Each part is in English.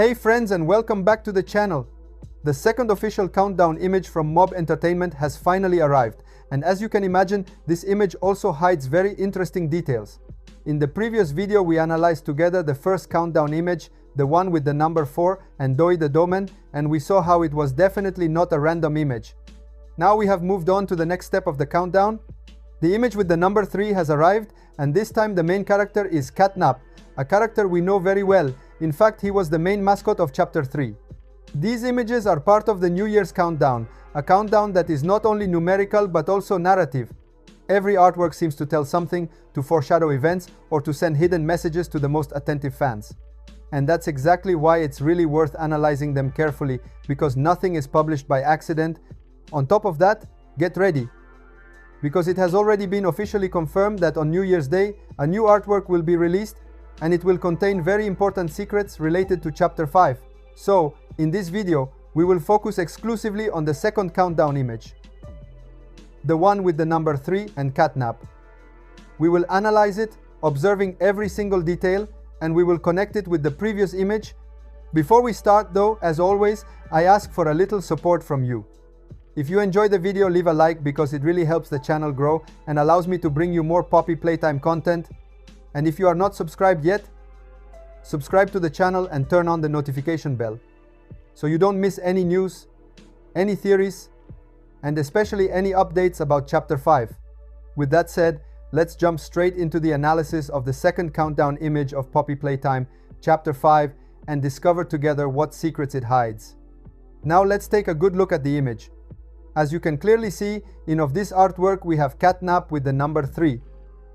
Hey friends, and welcome back to the channel. The second official countdown image from Mob Entertainment has finally arrived, and as you can imagine, this image also hides very interesting details. In the previous video we analyzed together the first countdown image, the one with the number 4 and Doi the Doman, and we saw how it was definitely not a random image. Now we have moved on to the next step of the countdown. The image with the number 3 has arrived, and this time the main character is CatNap, a character we know very well. In fact, he was the main mascot of Chapter 3. These images are part of the New Year's countdown, a countdown that is not only numerical but also narrative. Every artwork seems to tell something, to foreshadow events, or to send hidden messages to the most attentive fans. And that's exactly why it's really worth analyzing them carefully, because nothing is published by accident. On top of that, get ready, because it has already been officially confirmed that on New Year's Day, a new artwork will be released, and it will contain very important secrets related to Chapter 5. So, in this video, we will focus exclusively on the second countdown image, the one with the number 3 and CatNap. We will analyze it, observing every single detail, and we will connect it with the previous image. Before we start though, as always, I ask for a little support from you. If you enjoyed the video, leave a like because it really helps the channel grow and allows me to bring you more Poppy Playtime content. And if you are not subscribed yet, subscribe to the channel and turn on the notification bell, so you don't miss any news, any theories, and especially any updates about Chapter 5. With that said, let's jump straight into the analysis of the second countdown image of Poppy Playtime Chapter 5 and discover together what secrets it hides. Now let's take a good look at the image. As you can clearly see, in this artwork we have CatNap with the number 3.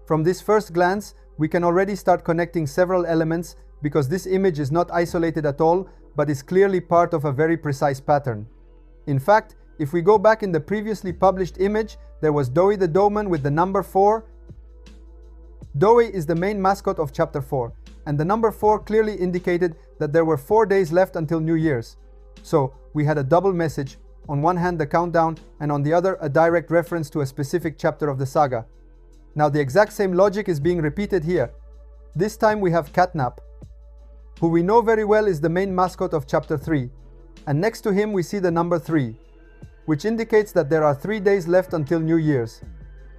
From this first glance, we can already start connecting several elements because this image is not isolated at all, but is clearly part of a very precise pattern. In fact, if we go back in the previously published image, there was Doi the Doman with the number 4. Doi is the main mascot of Chapter 4, and the number 4 clearly indicated that there were 4 days left until New Year's. So, we had a double message, on one hand the countdown, and on the other a direct reference to a specific chapter of the saga. Now the exact same logic is being repeated here. This time we have CatNap, who we know very well is the main mascot of Chapter 3, and next to him we see the number 3, which indicates that there are 3 days left until New Year's.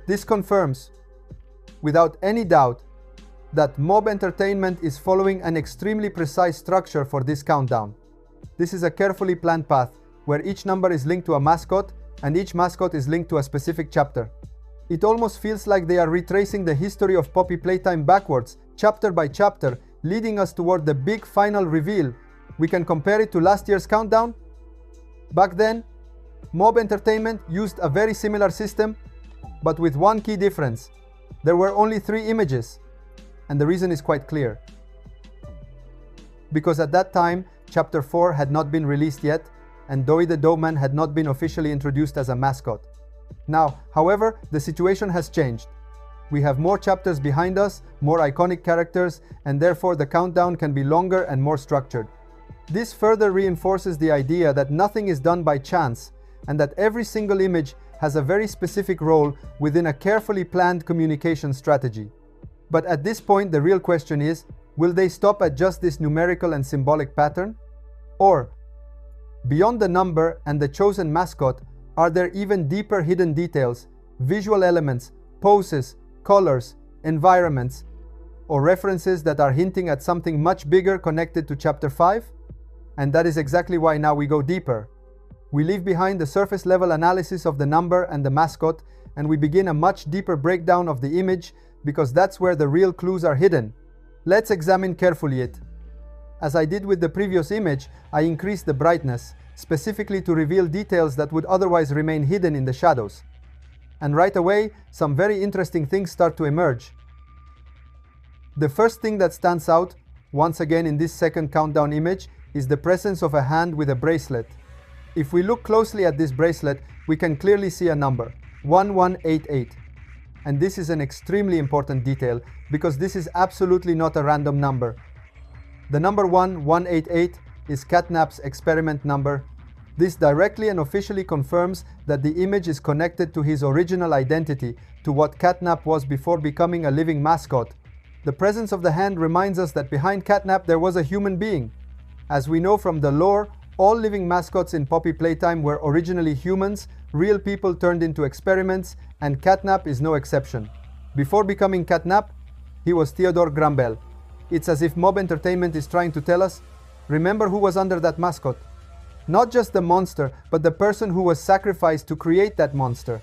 This confirms, without any doubt, that Mob Entertainment is following an extremely precise structure for this countdown. This is a carefully planned path, where each number is linked to a mascot, and each mascot is linked to a specific chapter. It almost feels like they are retracing the history of Poppy Playtime backwards, chapter by chapter, leading us toward the big final reveal. We can compare it to last year's countdown. Back then, Mob Entertainment used a very similar system, but with one key difference. There were only 3 images, and the reason is quite clear. Because at that time, Chapter 4 had not been released yet, and Doi the Doman had not been officially introduced as a mascot. Now, however, the situation has changed. We have more chapters behind us, more iconic characters, and therefore the countdown can be longer and more structured. This further reinforces the idea that nothing is done by chance, and that every single image has a very specific role within a carefully planned communication strategy. But at this point, the real question is, will they stop at just this numerical and symbolic pattern? Or, beyond the number and the chosen mascot, are there even deeper hidden details, visual elements, poses, colors, environments, or references that are hinting at something much bigger connected to Chapter 5? And that is exactly why now we go deeper. We leave behind the surface level analysis of the number and the mascot, and we begin a much deeper breakdown of the image, because that's where the real clues are hidden. Let's examine carefully it. As I did with the previous image, I increased the brightness, specifically to reveal details that would otherwise remain hidden in the shadows. And right away, some very interesting things start to emerge. The first thing that stands out, once again in this second countdown image, is the presence of a hand with a bracelet. If we look closely at this bracelet, we can clearly see a number, 1188. And this is an extremely important detail, because this is absolutely not a random number. The number 1188 is CatNap's experiment number. This directly and officially confirms that the image is connected to his original identity, to what CatNap was before becoming a living mascot. The presence of the hand reminds us that behind CatNap there was a human being, As we know from the lore, all living mascots in Poppy Playtime were originally humans, real people turned into experiments, and CatNap is no exception. Before becoming CatNap, he was Theodore Grumble. It's as if Mob Entertainment is trying to tell us, remember who was under that mascot? Not just the monster, but the person who was sacrificed to create that monster.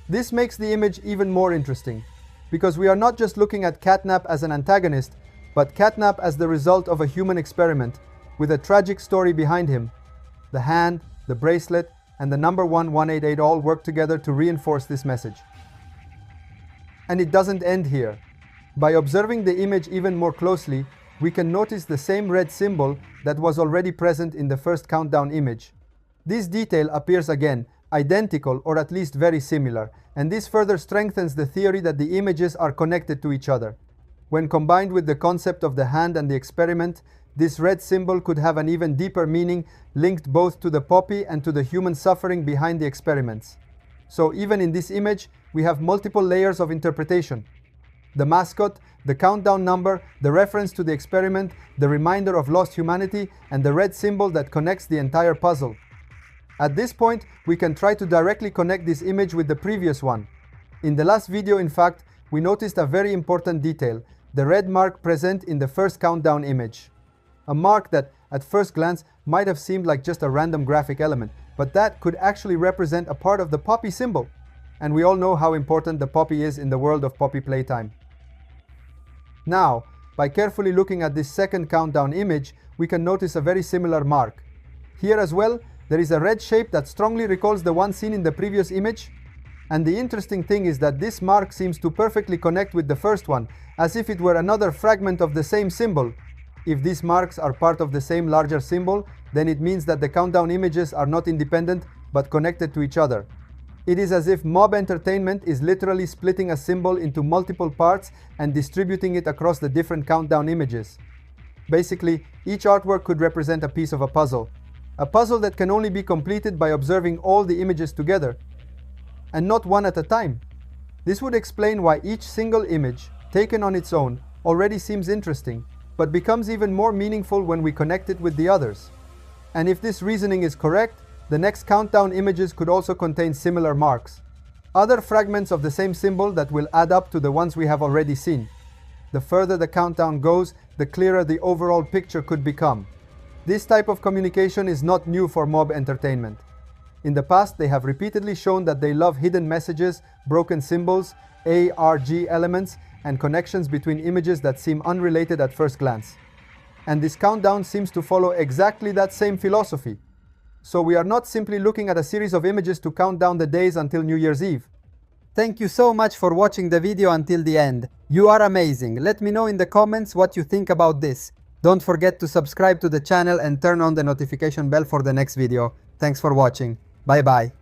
This makes the image even more interesting, because we are not just looking at CatNap as an antagonist, but CatNap as the result of a human experiment, with a tragic story behind him. The hand, the bracelet, and the number 1188 all work together to reinforce this message. And it doesn't end here. By observing the image even more closely, we can notice the same red symbol that was already present in the first countdown image. This detail appears again, identical or at least very similar, and this further strengthens the theory that the images are connected to each other. When combined with the concept of the hand and the experiment, this red symbol could have an even deeper meaning, linked both to the poppy and to the human suffering behind the experiments. So even in this image, we have multiple layers of interpretation. The mascot, the countdown number, the reference to the experiment, the reminder of lost humanity, and the red symbol that connects the entire puzzle. At this point, we can try to directly connect this image with the previous one. In the last video, in fact, we noticed a very important detail, the red mark present in the first countdown image. A mark that, at first glance, might have seemed like just a random graphic element, but that could actually represent a part of the poppy symbol. And we all know how important the poppy is in the world of Poppy Playtime. Now, by carefully looking at this second countdown image, we can notice a very similar mark. Here as well, there is a red shape that strongly recalls the one seen in the previous image. And the interesting thing is that this mark seems to perfectly connect with the first one, as if it were another fragment of the same symbol. If these marks are part of the same larger symbol, then it means that the countdown images are not independent, but connected to each other. It is as if Mob Entertainment is literally splitting a symbol into multiple parts and distributing it across the different countdown images. Basically, each artwork could represent a piece of a puzzle that can only be completed by observing all the images together, and not one at a time. This would explain why each single image, taken on its own, already seems interesting, but becomes even more meaningful when we connect it with the others. And if this reasoning is correct, the next countdown images could also contain similar marks, other fragments of the same symbol that will add up to the ones we have already seen. The further the countdown goes, the clearer the overall picture could become. This type of communication is not new for Mob Entertainment. In the past, they have repeatedly shown that they love hidden messages, broken symbols, ARG elements, and connections between images that seem unrelated at first glance. And this countdown seems to follow exactly that same philosophy. So we are not simply looking at a series of images to count down the days until New Year's Eve. Thank you so much for watching the video until the end. You are amazing. Let me know in the comments what you think about this. Don't forget to subscribe to the channel and turn on the notification bell for the next video. Thanks for watching. Bye bye.